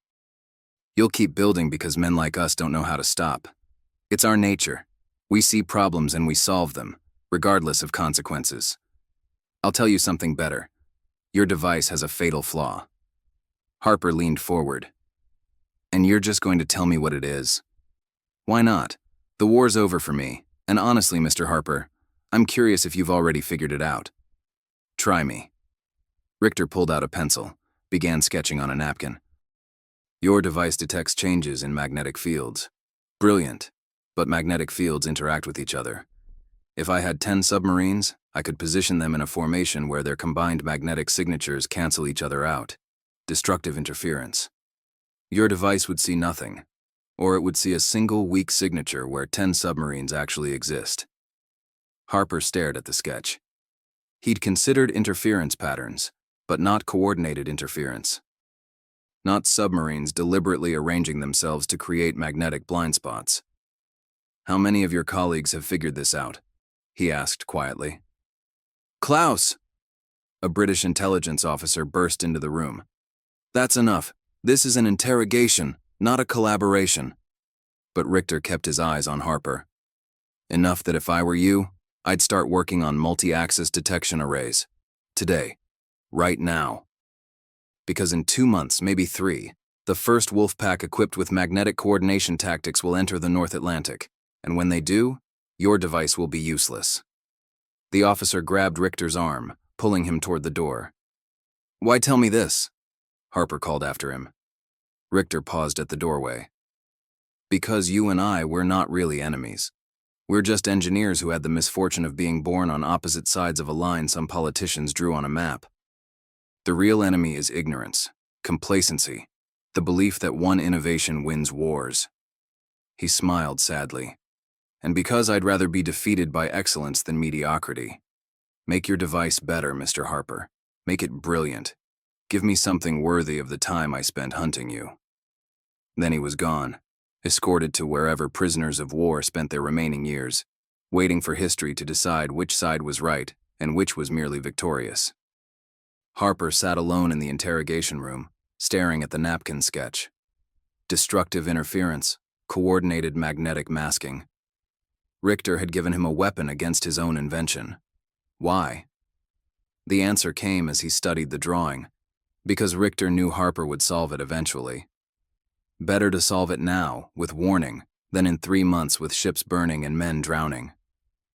You'll keep building because men like us don't know how to stop. It's our nature. We see problems and we solve them, regardless of consequences. I'll tell you something better. Your device has a fatal flaw. Harper leaned forward. And you're just going to tell me what it is? Why not? The war's over for me, and honestly, Mr. Harper, I'm curious if you've already figured it out. Try me. Richter pulled out a pencil, began sketching on a napkin. Your device detects changes in magnetic fields. Brilliant, but magnetic fields interact with each other. If I had 10 submarines, I could position them in a formation where their combined magnetic signatures cancel each other out. Destructive interference. Your device would see nothing, or it would see a single weak signature where 10 submarines actually exist. Harper stared at the sketch. He'd considered interference patterns, but not coordinated interference. Not submarines deliberately arranging themselves to create magnetic blind spots. How many of your colleagues have figured this out? He asked quietly. Klaus! A British intelligence officer burst into the room. That's enough. This is an interrogation, not a collaboration. But Richter kept his eyes on Harper. Enough that if I were you, I'd start working on multi-axis detection arrays. Today. Right now. Because in 2 months, maybe 3, the first wolf pack equipped with magnetic coordination tactics will enter the North Atlantic, and when they do, your device will be useless. The officer grabbed Richter's arm, pulling him toward the door. Why tell me this? Harper called after him. Richter paused at the doorway. Because you and I, we're not really enemies. We're just engineers who had the misfortune of being born on opposite sides of a line some politicians drew on a map. The real enemy is ignorance, complacency, the belief that one innovation wins wars. He smiled sadly. And because I'd rather be defeated by excellence than mediocrity. Make your device better, Mr. Harper. Make it brilliant. Give me something worthy of the time I spent hunting you. Then he was gone, escorted to wherever prisoners of war spent their remaining years, waiting for history to decide which side was right and which was merely victorious. Harper sat alone in the interrogation room, staring at the napkin sketch. Destructive interference, coordinated magnetic masking. Richter had given him a weapon against his own invention. Why? The answer came as he studied the drawing, because Richter knew Harper would solve it eventually. Better to solve it now, with warning, than in 3 months with ships burning and men drowning.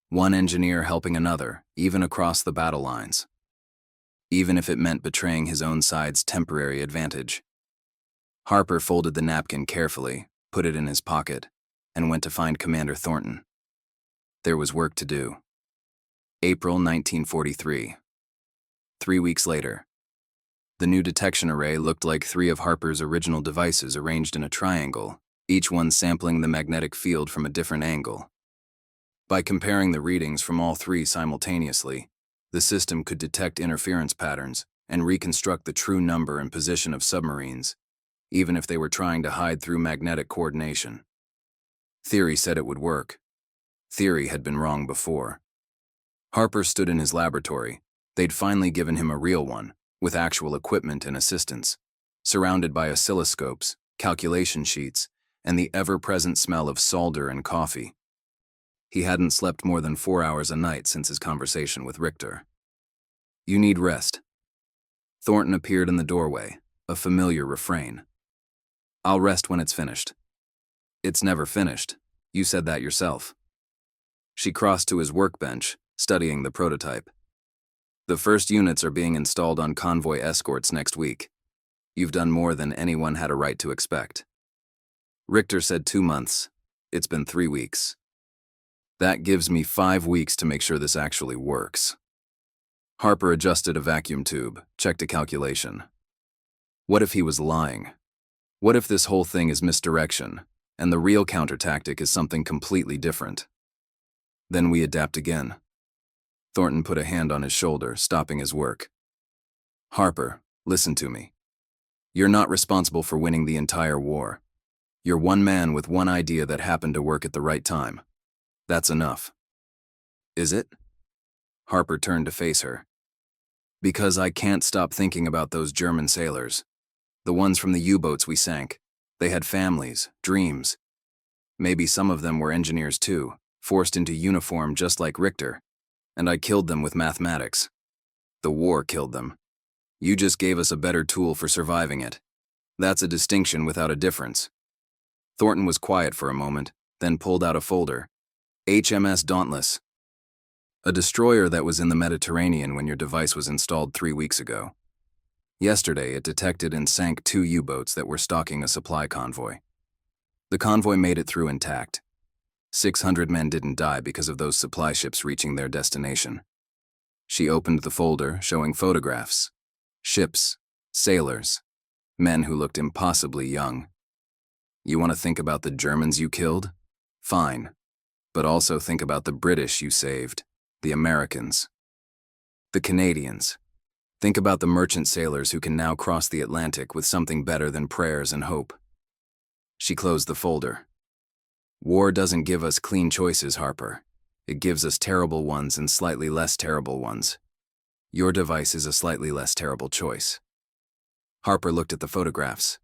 One engineer helping another, even across the battle lines. Even if it meant betraying his own side's temporary advantage. Harper folded the napkin carefully, put it in his pocket, and went to find Commander Thornton. There was work to do. April 1943. 3 weeks later. The new detection array looked like 3 of Harper's original devices arranged in a triangle, each one sampling the magnetic field from a different angle. By comparing the readings from all 3 simultaneously, the system could detect interference patterns and reconstruct the true number and position of submarines, even if they were trying to hide through magnetic coordination. Theory said it would work. Theory had been wrong before. Harper stood in his laboratory. They'd finally given him a real one, with actual equipment and assistance, surrounded by oscilloscopes, calculation sheets, and the ever-present smell of solder and coffee. He hadn't slept more than 4 hours a night since his conversation with Richter. You need rest. Thornton appeared in the doorway, a familiar refrain. "I'll rest when it's finished." "It's never finished. You said that yourself." She crossed to his workbench, studying the prototype. "The first units are being installed on convoy escorts next week. You've done more than anyone had a right to expect." Richter said 2 months. It's been 3 weeks. "That gives me 5 weeks to make sure this actually works." Harper adjusted a vacuum tube, checked a calculation. What if he was lying? What if this whole thing is misdirection, and the real counter-tactic is something completely different? Then we adapt again. Thornton put a hand on his shoulder, stopping his work. "Harper, listen to me. You're not responsible for winning the entire war. You're one man with one idea that happened to work at the right time. That's enough." "Is it?" Harper turned to face her. "Because I can't stop thinking about those German sailors. The ones from the U-boats we sank. They had families, dreams. Maybe some of them were engineers too, forced into uniform just like Richter. And I killed them with mathematics. The war killed them. You just gave us a better tool for surviving it. That's a distinction without a difference." Thornton was quiet for a moment, then pulled out a folder. "HMS Dauntless. A destroyer that was in the Mediterranean when your device was installed 3 weeks ago. Yesterday, it detected and sank 2 U-boats that were stalking a supply convoy. The convoy made it through intact. 600 men didn't die because of those supply ships reaching their destination." She opened the folder, showing photographs. Ships, sailors, men who looked impossibly young. "You want to think about the Germans you killed? Fine. But also think about the British you saved, the Americans, the Canadians. Think about the merchant sailors who can now cross the Atlantic with something better than prayers and hope." She closed the folder. "War doesn't give us clean choices, Harper. It gives us terrible ones and slightly less terrible ones. Your device is a slightly less terrible choice." Harper looked at the photographs.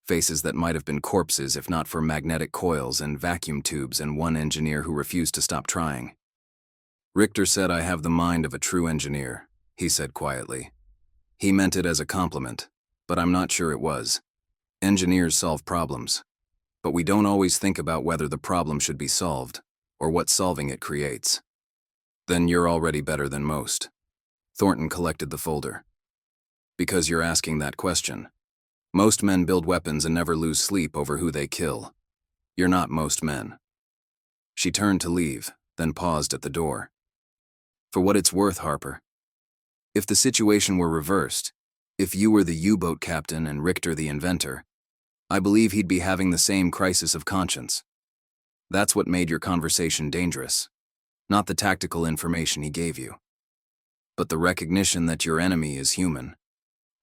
Faces that might have been corpses if not for magnetic coils and vacuum tubes and one engineer who refused to stop trying. "Richter said I have the mind of a true engineer," he said quietly. He meant it as a compliment, but I'm not sure it was. Engineers solve problems, but we don't always think about whether the problem should be solved, or what solving it creates. Then you're already better than most. Thornton collected the folder. Because you're asking that question. Most men build weapons and never lose sleep over who they kill. You're not most men. She turned to leave, then paused at the door. For what it's worth, Harper, if the situation were reversed, if you were the U-boat captain and Richter the inventor, I believe he'd be having the same crisis of conscience. That's what made your conversation dangerous, not the tactical information he gave you, but the recognition that your enemy is human,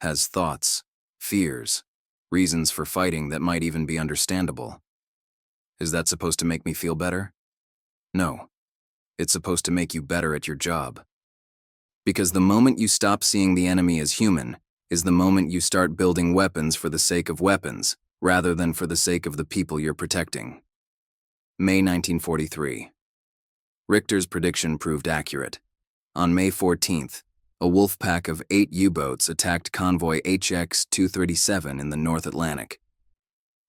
has thoughts, fears, reasons for fighting that might even be understandable. Is that supposed to make me feel better? No. It's supposed to make you better at your job. Because the moment you stop seeing the enemy as human is the moment you start building weapons for the sake of weapons, rather than for the sake of the people you're protecting. May 1943. Richter's prediction proved accurate. On May 14th, a wolf pack of 8 U-boats attacked convoy HX-237 in the North Atlantic.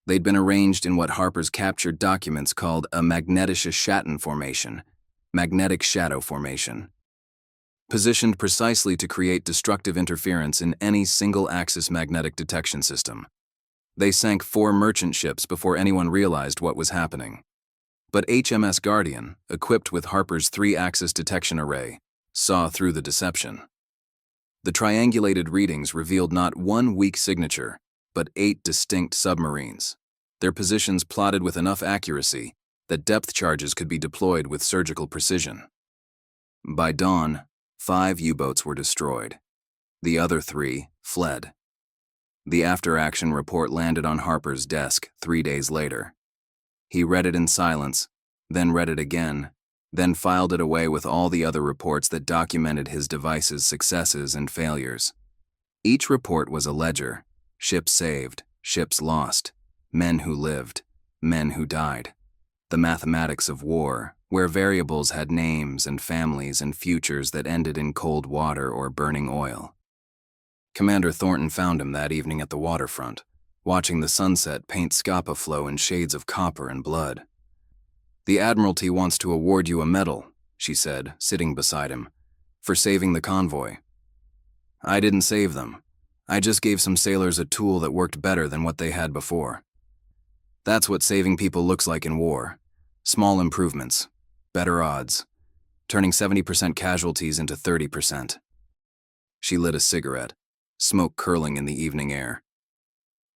They'd been arranged in what Harper's captured documents called a magnetische Schatten formation, magnetic shadow formation, positioned precisely to create destructive interference in any single-axis magnetic detection system. They sank 4 merchant ships before anyone realized what was happening. But HMS Guardian, equipped with Harper's 3-axis detection array, saw through the deception. The triangulated readings revealed not one weak signature, but 8 distinct submarines, their positions plotted with enough accuracy that depth charges could be deployed with surgical precision. By dawn, 5 U-boats were destroyed. The other 3 fled. The after-action report landed on Harper's desk 3 days later. He read it in silence, then read it again, then filed it away with all the other reports that documented his device's successes and failures. Each report was a ledger: ships saved, ships lost, men who lived, men who died. The mathematics of war, where variables had names and families and futures that ended in cold water or burning oil. Commander Thornton found him that evening at the waterfront, watching the sunset paint Scapa flow in shades of copper and blood. "The Admiralty wants to award you a medal," she said, sitting beside him, "for saving the convoy." "I didn't save them. I just gave some sailors a tool that worked better than what they had before. That's what saving people looks like in war. Small improvements, better odds, turning 70% casualties into 30%. She lit a cigarette, smoke curling in the evening air.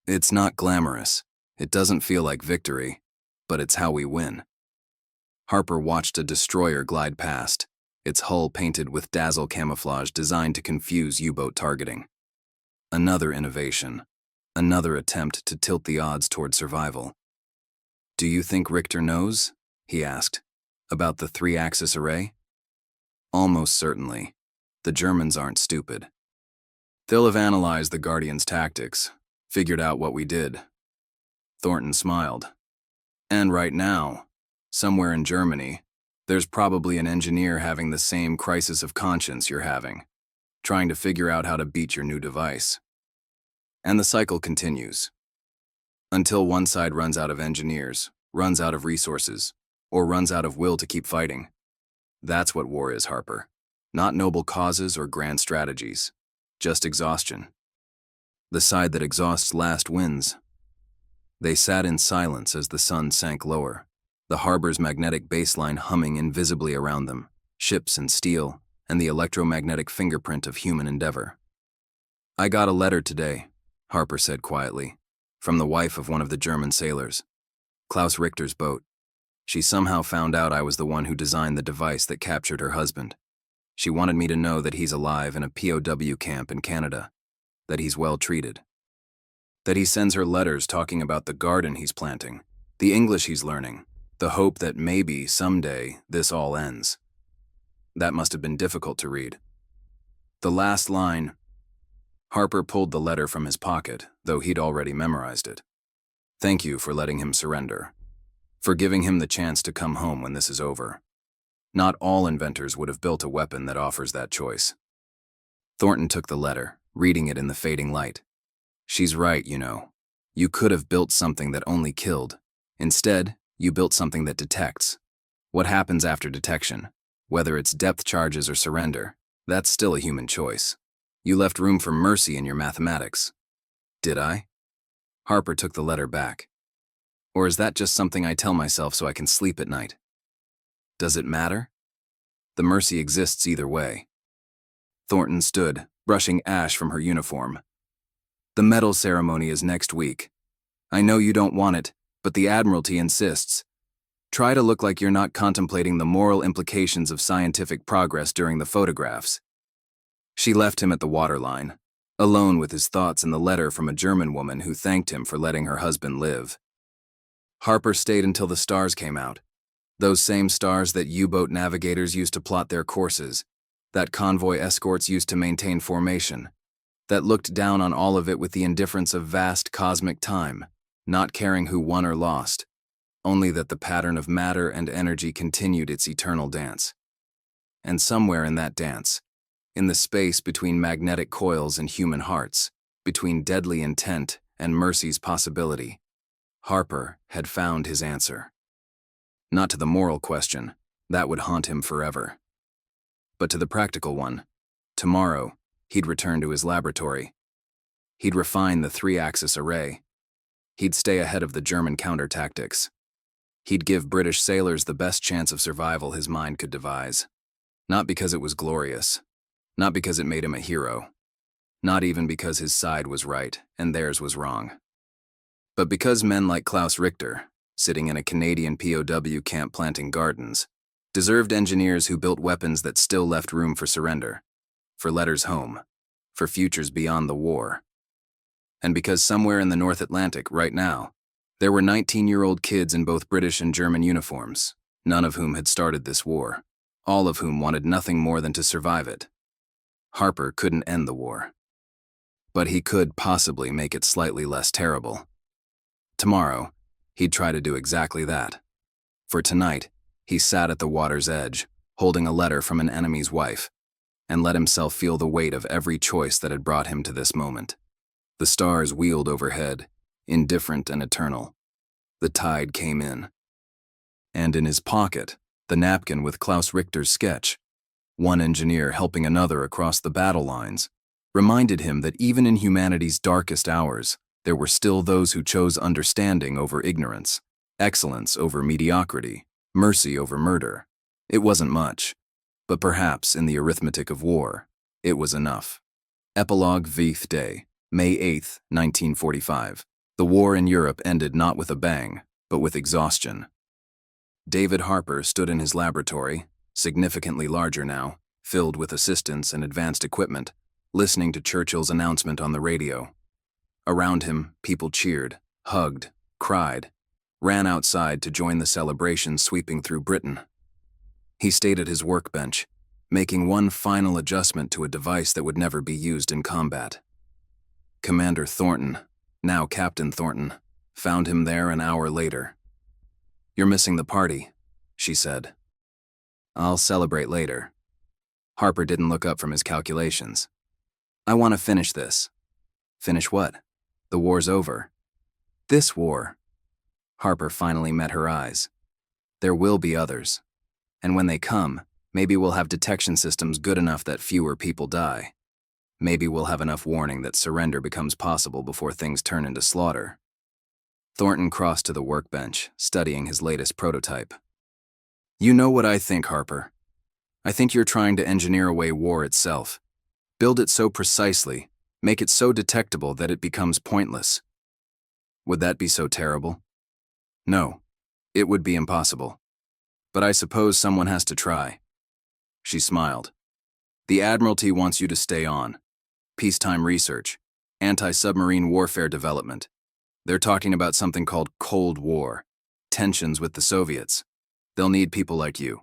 "It's not glamorous. It doesn't feel like victory, but it's how we win." Harper watched a destroyer glide past, its hull painted with dazzle camouflage designed to confuse U-boat targeting. Another innovation, another attempt to tilt the odds toward survival. "Do you think Richter knows?" he asked. "About the 3-axis array?" "Almost certainly. The Germans aren't stupid. They'll have analyzed the Guardian's tactics, figured out what we did." Thornton smiled. "And right now, somewhere in Germany, there's probably an engineer having the same crisis of conscience you're having, trying to figure out how to beat your new device. And the cycle continues. Until one side runs out of engineers, runs out of resources, or runs out of will to keep fighting. That's what war is, Harper. Not noble causes or grand strategies, just exhaustion. The side that exhausts last wins." They sat in silence as the sun sank lower, the harbor's magnetic baseline humming invisibly around them, ships and steel, and the electromagnetic fingerprint of human endeavor. "I got a letter today," Harper said quietly, "from the wife of one of the German sailors, Klaus Richter's boat. She somehow found out I was the one who designed the device that captured her husband. She wanted me to know that he's alive in a POW camp in Canada, that he's well treated. That he sends her letters talking about the garden he's planting, the English he's learning, the hope that maybe, someday, this all ends." That must have been difficult to read. The last line. Harper pulled the letter from his pocket, though he'd already memorized it. "Thank you for letting him surrender. For giving him the chance to come home when this is over. Not all inventors would have built a weapon that offers that choice." Thornton took the letter, reading it in the fading light. "She's right, you know. You could have built something that only killed. Instead, you built something that detects. What happens after detection? Whether it's depth charges or surrender, that's still a human choice. You left room for mercy in your mathematics." "Did I?" Harper took the letter back. "Or is that just something I tell myself so I can sleep at night? Does it matter? The mercy exists either way." Thornton stood, brushing ash from her uniform. "The medal ceremony is next week. I know you don't want it, but the Admiralty insists. Try to look like you're not contemplating the moral implications of scientific progress during the photographs." She left him at the waterline, alone with his thoughts and the letter from a German woman who thanked him for letting her husband live. Harper stayed until the stars came out. Those same stars that U-boat navigators used to plot their courses, that convoy escorts used to maintain formation, that looked down on all of it with the indifference of vast cosmic time, not caring who won or lost, only that the pattern of matter and energy continued its eternal dance. And somewhere in that dance, in the space between magnetic coils and human hearts, between deadly intent and mercy's possibility, Harper had found his answer. Not to the moral question, that would haunt him forever. But to the practical one. Tomorrow, he'd return to his laboratory. He'd refine the 3-axis array. He'd stay ahead of the German counter-tactics. He'd give British sailors the best chance of survival his mind could devise. Not because it was glorious. Not because it made him a hero. Not even because his side was right and theirs was wrong. But because men like Klaus Richter, sitting in a Canadian POW camp planting gardens, deserved engineers who built weapons that still left room for surrender, for letters home, for futures beyond the war. And because somewhere in the North Atlantic, right now, there were 19-year-old kids in both British and German uniforms, none of whom had started this war, all of whom wanted nothing more than to survive it. Harper couldn't end the war. But he could possibly make it slightly less terrible. Tomorrow, he'd try to do exactly that. For tonight, he sat at the water's edge, holding a letter from an enemy's wife. and let himself feel the weight of every choice that had brought him to this moment. The stars wheeled overhead, indifferent and eternal. The tide came in. And in his pocket, the napkin with Klaus Richter's sketch, one engineer helping another across the battle lines, reminded him that even in humanity's darkest hours, there were still those who chose understanding over ignorance, excellence over mediocrity, mercy over murder. It wasn't much, but perhaps in the arithmetic of war, it was enough. Epilogue Vth Day, May 8, 1945. The war in Europe ended not with a bang, but with exhaustion. David Harper stood in his laboratory, significantly larger now, filled with assistants and advanced equipment, listening to Churchill's announcement on the radio. Around him, people cheered, hugged, cried, ran outside to join the celebration sweeping through Britain. He stayed at his workbench, making one final adjustment to a device that would never be used in combat. Commander Thornton, now Captain Thornton, found him there an hour later. "You're missing the party," she said. "I'll celebrate later." Harper didn't look up from his calculations. "I want to finish this." "Finish what? The war's over." "This war." Harper finally met her eyes. "There will be others. And when they come, maybe we'll have detection systems good enough that fewer people die. Maybe we'll have enough warning that surrender becomes possible before things turn into slaughter." Thornton crossed to the workbench, studying his latest prototype. "You know what I think, Harper. I think you're trying to engineer away war itself. Build it so precisely, make it so detectable that it becomes pointless. Would that be so terrible? No, it would be impossible. But I suppose someone has to try." She smiled. "The Admiralty wants you to stay on. Peacetime research, anti-submarine warfare development. They're talking about something called Cold War, tensions with the Soviets. They'll need people like you."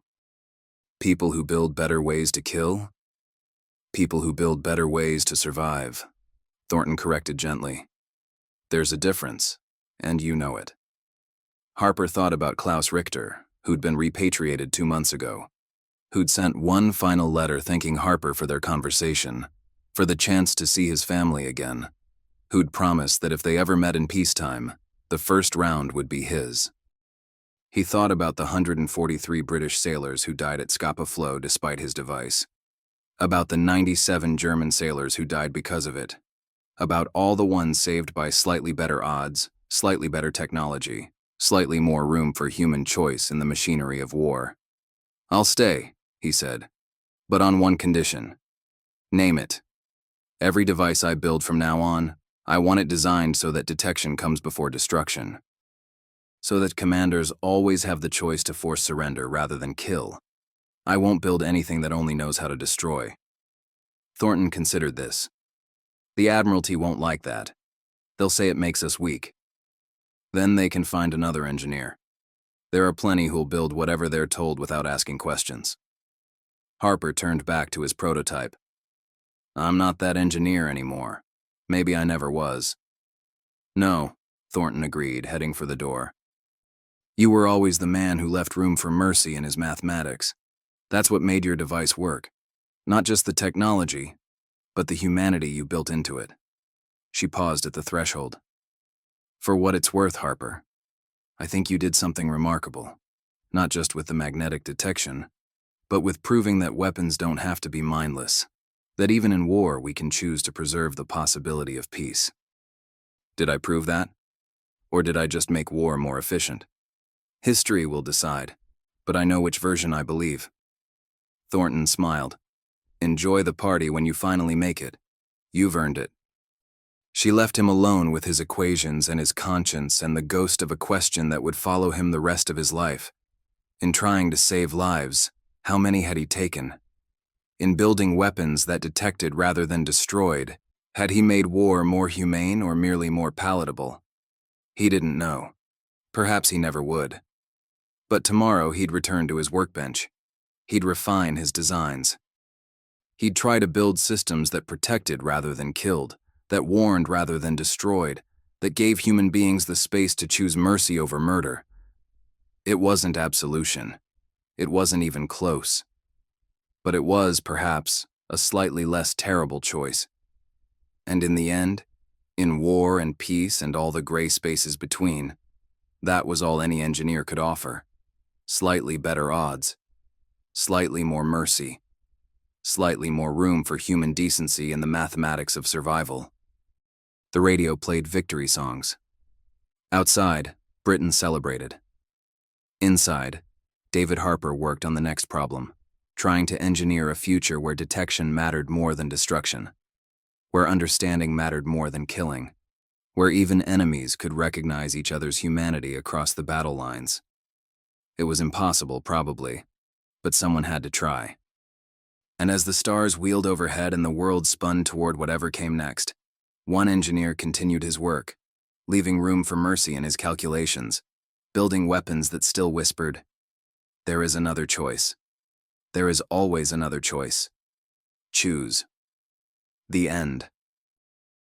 "People who build better ways to kill?" "People who build better ways to survive," Thornton corrected gently. "There's a difference, and you know it." Harper thought about Klaus Richter, who'd been repatriated 2 months ago, who'd sent one final letter thanking Harper for their conversation, for the chance to see his family again, who'd promised that if they ever met in peacetime, the first round would be his. He thought about the 143 British sailors who died at Scapa Flow despite his device, about the 97 German sailors who died because of it, about all the ones saved by slightly better odds, slightly better technology, slightly more room for human choice in the machinery of war. "I'll stay," he said, "but on one condition. Name it. Every device I build from now on, I want it designed so that detection comes before destruction. So that commanders always have the choice to force surrender rather than kill. I won't build anything that only knows how to destroy." Thornton considered this. "The Admiralty won't like that. They'll say it makes us weak. Then they can find another engineer. There are plenty who'll build whatever they're told without asking questions." Harper turned back to his prototype. "I'm not that engineer anymore. Maybe I never was." "No," Thornton agreed, heading for the door. "You were always the man who left room for mercy in his mathematics. That's what made your device work. Not just the technology, but the humanity you built into it." She paused at the threshold. "For what it's worth, Harper, I think you did something remarkable, not just with the magnetic detection, but with proving that weapons don't have to be mindless, that even in war we can choose to preserve the possibility of peace." "Did I prove that? Or did I just make war more efficient? History will decide, but I know which version I believe." Thornton smiled. "Enjoy the party when you finally make it. You've earned it." She left him alone with his equations and his conscience and the ghost of a question that would follow him the rest of his life. In trying to save lives, how many had he taken? In building weapons that detected rather than destroyed, had he made war more humane or merely more palatable? He didn't know. Perhaps he never would. But tomorrow he'd return to his workbench. He'd refine his designs. He'd try to build systems that protected rather than killed, that warned rather than destroyed, that gave human beings the space to choose mercy over murder. It wasn't absolution. It wasn't even close. But it was, perhaps, a slightly less terrible choice. And in the end, in war and peace and all the gray spaces between, that was all any engineer could offer. Slightly better odds. Slightly more mercy. Slightly more room for human decency and the mathematics of survival. The radio played victory songs. Outside, Britain celebrated. Inside, David Harper worked on the next problem, trying to engineer a future where detection mattered more than destruction, where understanding mattered more than killing, where even enemies could recognize each other's humanity across the battle lines. It was impossible, probably, but someone had to try. And as the stars wheeled overhead and the world spun toward whatever came next, one engineer continued his work, leaving room for mercy in his calculations, building weapons that still whispered, "There is another choice. There is always another choice. Choose." The end.